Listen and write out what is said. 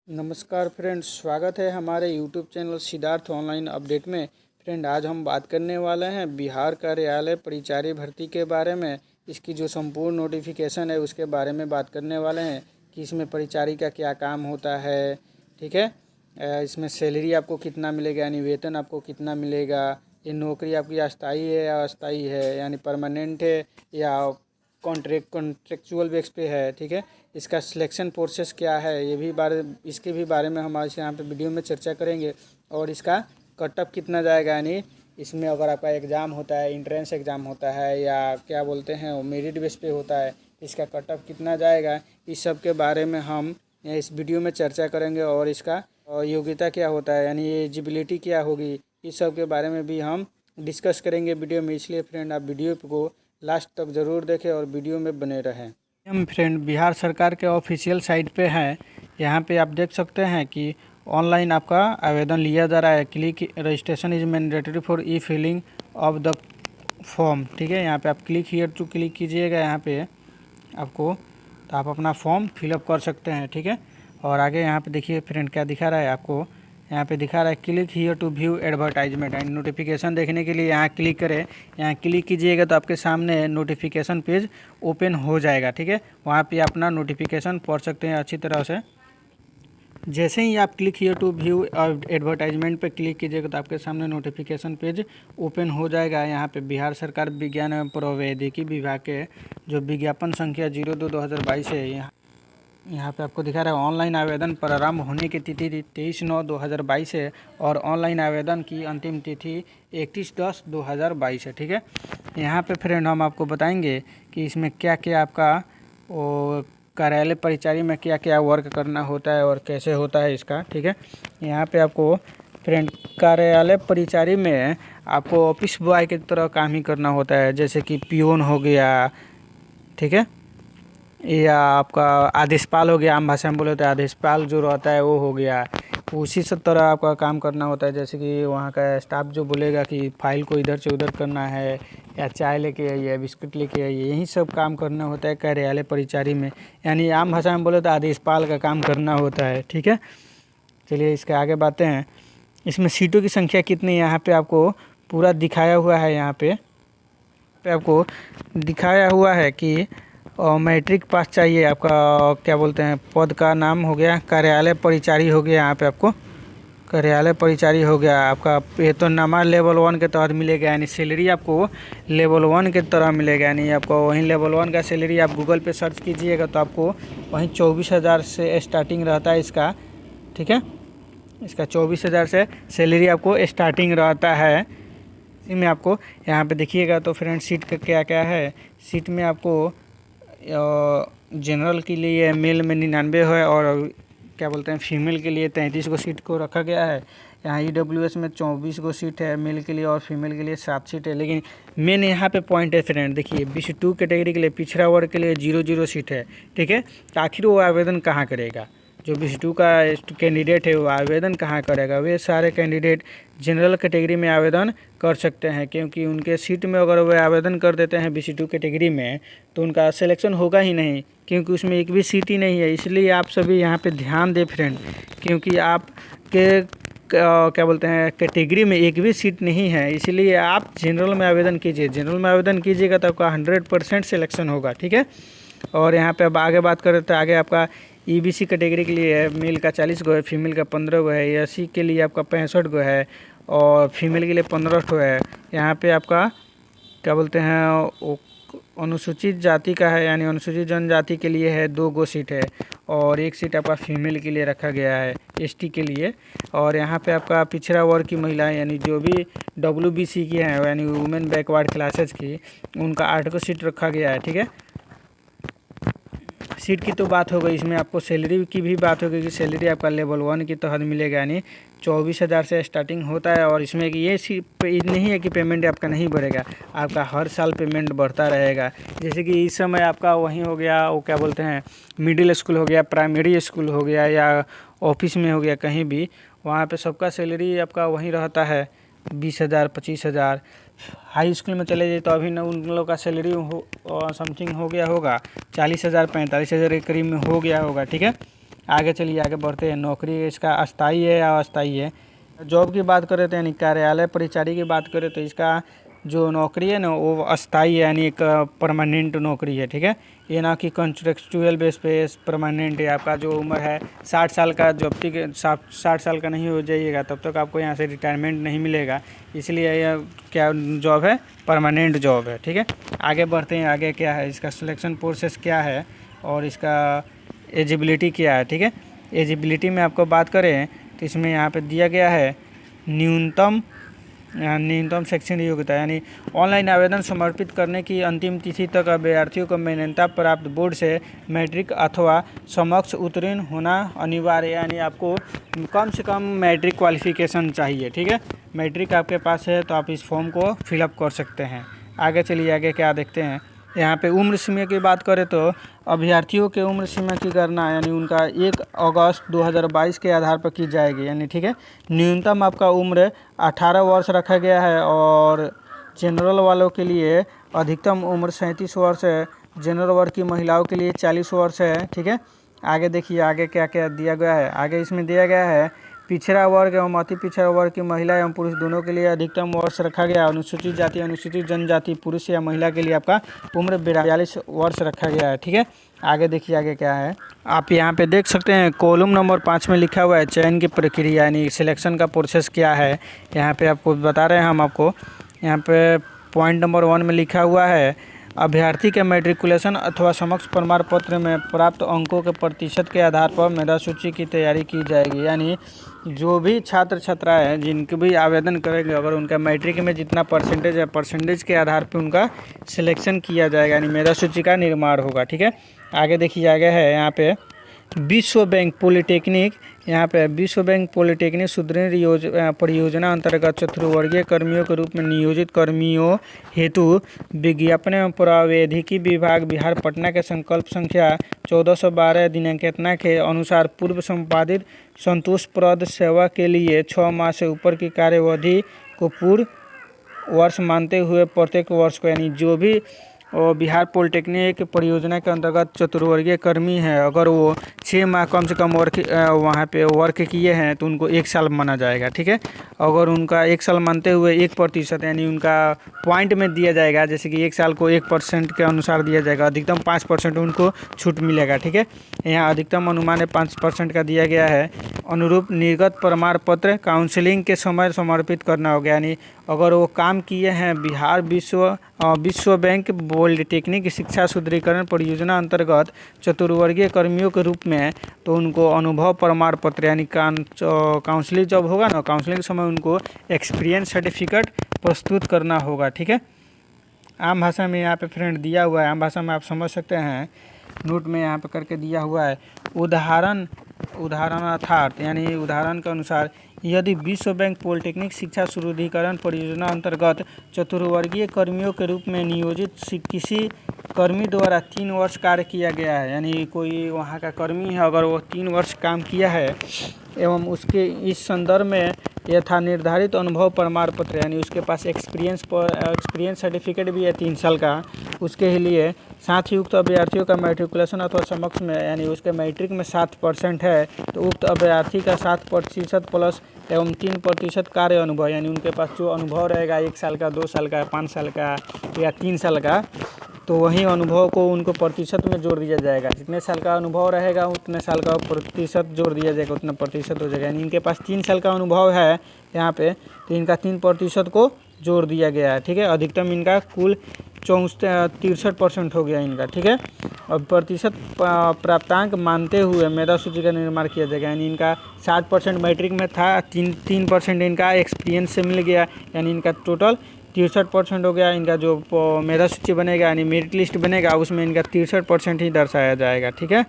नमस्कार फ्रेंड, स्वागत है हमारे YouTube channel Siddharth online update में। फ्रेंड, आज हम बात करने वाले हैं बिहार कार्यालय परिचारी भर्ती के बारे में। इसकी जो संपूर्ण नोटिफिकेशन है उसके बारे में बात करने वाले हैं कि इसमें परिचारी का क्या काम होता है। ठीक है, इसमें सैलरी आपको कितना मिलेगा, यानी वेतन आपको कितना मिलेगा, ये नौकरी आपकी अस्थाई है या अस्थाई है, यानी परमानेंट है या कॉन्ट्रेक्चुअल बेस पे है। ठीक है, इसका सिलेक्शन प्रोसेस क्या है, इसके भी बारे में हम आज यहाँ पे वीडियो में चर्चा करेंगे। और इसका कट ऑफ कितना जाएगा, यानी इसमें अगर आपका एग्ज़ाम होता है, इंट्रेंस एग्ज़ाम होता है या क्या बोलते हैं वो मेरिट बेस पे होता है, इसका कट ऑफ कितना जाएगा, इस सब के बारे में हम इस वीडियो में चर्चा करेंगे। और इसका योग्यता क्या होता है, यानी एलिजिबिलिटी क्या होगी, इस सब के बारे में भी हम डिस्कस करेंगे वीडियो में। इसलिए फ्रेंड, आप वीडियो को लास्ट तक ज़रूर देखें और वीडियो में बने रहें। हम फ्रेंड बिहार सरकार के ऑफिशियल साइट पे हैं। यहाँ पे आप देख सकते हैं कि ऑनलाइन आपका आवेदन लिया जा रहा है। Click registration is mandatory for E filling of the form. ठीक है, यहाँ पे आप क्लिक हियर टू क्लिक कीजिएगा यहाँ पे आपको, तो आप अपना फॉर्म फिलअप कर सकते हैं। ठीक है, और आगे यहाँ पे देखिए फ्रेंड क्या दिखा रहा है आपको, यहाँ पे दिखा रहा है click here to view advertisement and notification. देखने के लिए यहाँ क्लिक करें, यहाँ क्लिक कीजिएगा तो आपके सामने नोटिफिकेशन पेज ओपन हो जाएगा। ठीक है, वहाँ पे अपना नोटिफिकेशन पढ़ सकते हैं अच्छी तरह से। जैसे ही आप click here to view advertisement पे क्लिक कीजिएगा तो आपके सामने नोटिफिकेशन पेज ओपन हो जाएगा। यहाँ पे बिहार सरकार विज्ञान एवं प्रौद्योगिकी विभाग के जो विज्ञापन संख्या 02/2022 है, यहाँ पे आपको दिखा रहा है ऑनलाइन आवेदन प्रारंभ होने की तिथि 23/9/2022 है और ऑनलाइन आवेदन की अंतिम तिथि 31/10/2022 है। ठीक है, यहाँ पे फ्रेंड हम आपको बताएंगे कि इसमें क्या क्या आपका वो कार्यालय परिचारी में क्या क्या वर्क करना होता है और कैसे होता है इसका। ठीक है, यहाँ पे आपको फ्रेंड कार्यालय परिचारी में आपको ऑफिस बॉय की तरह काम ही करना होता है, जैसे कि पियोन हो गया। ठीक है, या आपका आदेशपाल हो गया, आम भाषा में बोले तो आदेशपाल जो रहता है वो हो गया। उसी सब तरह आपका काम करना होता है, जैसे कि वहाँ का स्टाफ जो बोलेगा कि फाइल को इधर से उधर करना है या चाय लेके आइए, बिस्कुट लेके आइए, यही सब काम करना होता है कार्यालय परिचारी में। यानी आम भाषा में बोले तो आदेशपाल का काम करना होता है। ठीक है, चलिए इसके आगे बातें हैं। इसमें सीटों की संख्या कितनी यहाँ पे आपको पूरा दिखाया हुआ है। यहाँ पे आपको दिखाया हुआ है कि और मैट्रिक पास चाहिए आपका, क्या बोलते हैं पद का नाम हो गया कार्यालय परिचारी हो गया। यहाँ पे आपको कार्यालय परिचारी हो गया, आपका वेतननामा लेवल 1 के तहत मिलेगा, यानी सैलरी आपको लेवल 1 के तरह मिलेगा। यानी आपको वहीं लेवल 1 का सैलरी आप गूगल पे सर्च कीजिएगा तो आपको वहीं 24,000 से स्टार्टिंग रहता है इसका। ठीक है, इसका 24,000 से सैलरी आपको स्टार्टिंग रहता है। इसी में आपको यहाँ पे देखिएगा तो फ्रेंड सीट का क्या क्या है। सीट में आपको जनरल के लिए मेल में 99 है और क्या बोलते हैं फीमेल के लिए 33 को सीट को रखा गया है। यहाँ EWS में 24 को सीट है मेल के लिए और फीमेल के लिए 7 सीट है। लेकिन मेन यहाँ पे पॉइंट है फ्रेंड, देखिए BC2 कैटेगरी के लिए पिछड़ा वर्ग के लिए 0 सीट है। ठीक है, तो आखिर वो आवेदन कहाँ करेगा, जो BC2 का कैंडिडेट है वो आवेदन कहाँ करेगा। वे सारे कैंडिडेट जनरल कैटेगरी में आवेदन कर सकते हैं, क्योंकि उनके सीट में अगर वे आवेदन कर देते हैं BC2 कैटेगरी में तो उनका सिलेक्शन होगा ही नहीं, क्योंकि उसमें एक भी सीट ही नहीं है। इसलिए आप सभी यहाँ पे ध्यान दें फ्रेंड, क्योंकि आपके क्या बोलते हैं कैटेगरी में एक भी सीट नहीं है, इसलिए आप जनरल में आवेदन कीजिए। जनरल में आवेदन कीजिएगा तो आपका 100% सिलेक्शन होगा। ठीक है, और यहाँ पे अब आगे बात करें तो आगे आपका EBC कैटेगरी के लिए है, मेल का 40 गो है, फीमेल का 15 गो है, SC के लिए आपका 65 गो है और फीमेल के लिए 15 गो है। यहाँ पे आपका क्या बोलते हैं अनुसूचित जाति का है, यानी अनुसूचित जनजाति के लिए है 2 गो सीट है और 1 सीट आपका फीमेल के लिए रखा गया है ST के लिए। और यहाँ पे आपका पिछड़ा वर्ग की महिलाएं, यानी जो भी WBC की हैं, यानी वुमेन बैकवर्ड क्लासेज की, उनका 8 को सीट रखा गया है। ठीक है, सीट की तो बात हो गई, इसमें आपको सैलरी की भी बात हो गई कि सैलरी आपका लेवल 1 के तहत मिलेगा, यानी 24,000 से स्टार्टिंग होता है। और इसमें कि ये नहीं है कि पेमेंट आपका नहीं बढ़ेगा, आपका हर साल पेमेंट बढ़ता रहेगा। जैसे कि इस समय आपका वहीं हो गया वो क्या बोलते हैं मिडिल स्कूल हो गया, प्राइमरी स्कूल हो गया या ऑफिस में हो गया, कहीं भी वहाँ पे सबका सैलरी आपका वहीं रहता है 20,000 25,000। हाई स्कूल में चले जाए तो अभी न उन लोगों का सैलरी समथिंग हो गया होगा 40,000 45,000 के करीब में हो गया होगा। ठीक है, आगे चलिए आगे बढ़ते हैं। नौकरी इसका अस्थाई है या अस्थाई है। जॉब की बात करें तो यानी कार्यालय परिचारी की बात करें तो इसका जो नौकरी है ना वो अस्थाई है, यानी एक परमानेंट नौकरी है। ठीक है, ये ना कि कॉन्ट्रेक्चुअल बेस पे परमानेंट है। आपका जो उम्र है 60 साल का, जब तक 60 साल का नहीं हो जाइएगा तब तक आपको यहाँ से रिटायरमेंट नहीं मिलेगा। इसलिए यह क्या जॉब है, परमानेंट जॉब है। ठीक है, आगे बढ़ते हैं। आगे क्या है, इसका सिलेक्शन प्रोसेस क्या है और इसका एजिबिलिटी क्या है। ठीक है, एजिबिलिटी में आपको बात करें तो इसमें यहाँ पे दिया गया है न्यूनतम शैक्षणिक योग्यता, यानी ऑनलाइन आवेदन समर्पित करने की अंतिम तिथि तक अभ्यर्थियों को मान्यता प्राप्त बोर्ड से मैट्रिक अथवा समकक्ष उत्तीर्ण होना अनिवार्य, यानी आपको कम से कम मैट्रिक क्वालिफिकेशन चाहिए। ठीक है, मैट्रिक आपके पास है तो आप इस फॉर्म को फिलअप कर सकते हैं। आगे चलिए आगे क्या देखते हैं। यहाँ पे उम्र सीमा की बात करें तो अभ्यर्थियों के उम्र सीमा की गणना यानी उनका 1 अगस्त 2022 के आधार पर की जाएगी। यानी ठीक है, न्यूनतम आपका उम्र 18 वर्ष रखा गया है और जनरल वालों के लिए अधिकतम उम्र 37 वर्ष है। जनरल वर्ग की महिलाओं के लिए 40 वर्ष है। ठीक है, आगे देखिए आगे क्या क्या दिया गया है। आगे इसमें दिया गया है पिछड़ा वर्ग एवं अति पिछड़ा वर्ग की महिला एवं पुरुष दोनों के लिए अधिकतम वर्ष रखा गया। अनुसूचित जाति अनुसूचित जनजाति पुरुष या महिला के लिए आपका उम्र 42 वर्ष रखा गया है। ठीक है, आगे देखिए आगे क्या है। आप यहाँ पे देख सकते हैं कॉलम नंबर 5 में लिखा हुआ है चयन की प्रक्रिया, यानी सिलेक्शन का प्रोसेस क्या है। यहाँ पे आपको बता रहे हैं हम आपको। यहाँ पे पॉइंट नंबर 1 में लिखा हुआ है अभ्यर्थी के मैट्रिकुलेशन अथवा समकक्ष प्रमाण पत्र में प्राप्त अंकों के प्रतिशत के आधार पर मेधा सूची की तैयारी की जाएगी। यानी जो भी छात्र छात्राएं हैं जिनके भी आवेदन करेंगे, अगर उनका मैट्रिक में जितना परसेंटेज है, परसेंटेज के आधार पर उनका सिलेक्शन किया जाएगा, यानी मेधा सूची का निर्माण होगा। ठीक है, आगे देखिए आगे है यहाँ पे विश्व बैंक पॉलिटेक्निक। यहाँ पे विश्व बैंक पॉलिटेक्निक सुदृढ़ परियोजना अंतर्गत चतुर्वर्गीय कर्मियों के रूप में नियोजित कर्मियों हेतु विज्ञापन एवं प्रावैधिकी विभाग बिहार पटना के संकल्प संख्या 1412 दिनांकना के अनुसार पूर्व संपादित संतोषप्रद सेवा के लिए 6 माह से ऊपर की कार्यवधि को पूर्ण वर्ष मानते हुए प्रत्येक वर्ष को, यानी जो भी और बिहार पॉलिटेक्निक परियोजना के अंतर्गत चतुर्वर्गीय कर्मी हैं, अगर वो 6 माह कम से कम वर्क वहाँ पे वर्क किए हैं तो उनको 1 साल माना जाएगा। ठीक है, अगर उनका 1 साल मानते हुए 1% यानी उनका पॉइंट में दिया जाएगा, जैसे कि 1 साल को 1% के अनुसार दिया जाएगा, अधिकतम 5% उनको छूट मिलेगा। ठीक है, यहाँ अधिकतम अनुमान 5% का दिया गया है। अनुरूप निर्गत प्रमाण पत्र काउंसलिंग के समय समर्पित करना होगा, यानी अगर वो काम किए हैं बिहार विश्व बैंक पॉलिटेक्निक शिक्षा सुदृढ़ीकरण परियोजना अंतर्गत चतुर्वर्गीय कर्मियों के रूप में, तो उनको अनुभव प्रमाण पत्र यानी काउंसलिंग जब होगा ना, काउंसलिंग के समय उनको एक्सपीरियंस सर्टिफिकेट प्रस्तुत करना होगा। ठीक है, आम भाषा में यहाँ पे फ्रेंड दिया हुआ है, आम भाषा में आप समझ सकते हैं, नोट में यहाँ पे करके दिया हुआ है। उदाहरणार्थ यानी उदाहरण के अनुसार यदि विश्व बैंक पॉलिटेक्निक शिक्षा सुदृढ़ीकरण परियोजना अंतर्गत चतुर्वर्गीय कर्मियों के रूप में नियोजित किसी कर्मी द्वारा 3 वर्ष कार्य किया गया है, यानी कोई वहाँ का कर्मी है, अगर वो 3 वर्ष काम किया है एवं उसके इस संदर्भ में यथा निर्धारित अनुभव प्रमाण पत्र, यानी उसके पास एक्सपीरियंस सर्टिफिकेट भी है 3 साल का, उसके लिए साथ ही उक्त अभ्यर्थियों का मैट्रिकुलेशन अथवा समकक्ष में, यानी उसके मैट्रिक में 7% है तो उक्त अभ्यर्थी का 7% प्लस एवं 3% कार्य अनुभव, यानी उनके पास जो अनुभव रहेगा 1 साल का, 2 साल का, 5 साल का या 3 साल का, तो वही अनुभव को उनको प्रतिशत में जोड़ दिया जाएगा। जितने साल का अनुभव रहेगा उतने साल का प्रतिशत जोड़ दिया जाएगा, उतना प्रतिशत हो जाएगा। यानी इनके पास 3 साल का अनुभव है यहाँ पे, तो इनका 3% को जोड़ दिया गया है। ठीक है, अधिकतम इनका कुल 63% हो गया इनका। ठीक है, और प्रतिशत प्राप्तांक मानते हुए मेधा सूची का निर्माण किया जाएगा, यानी इनका 60% मैट्रिक में था, 3% इनका एक्सपीरियंस से मिल गया, यानी इनका टोटल 63% हो गया। इनका जो मेधा सूची बनेगा यानी मेरिट लिस्ट बनेगा उसमें इनका 63% ही दर्शाया जाएगा। ठीक है।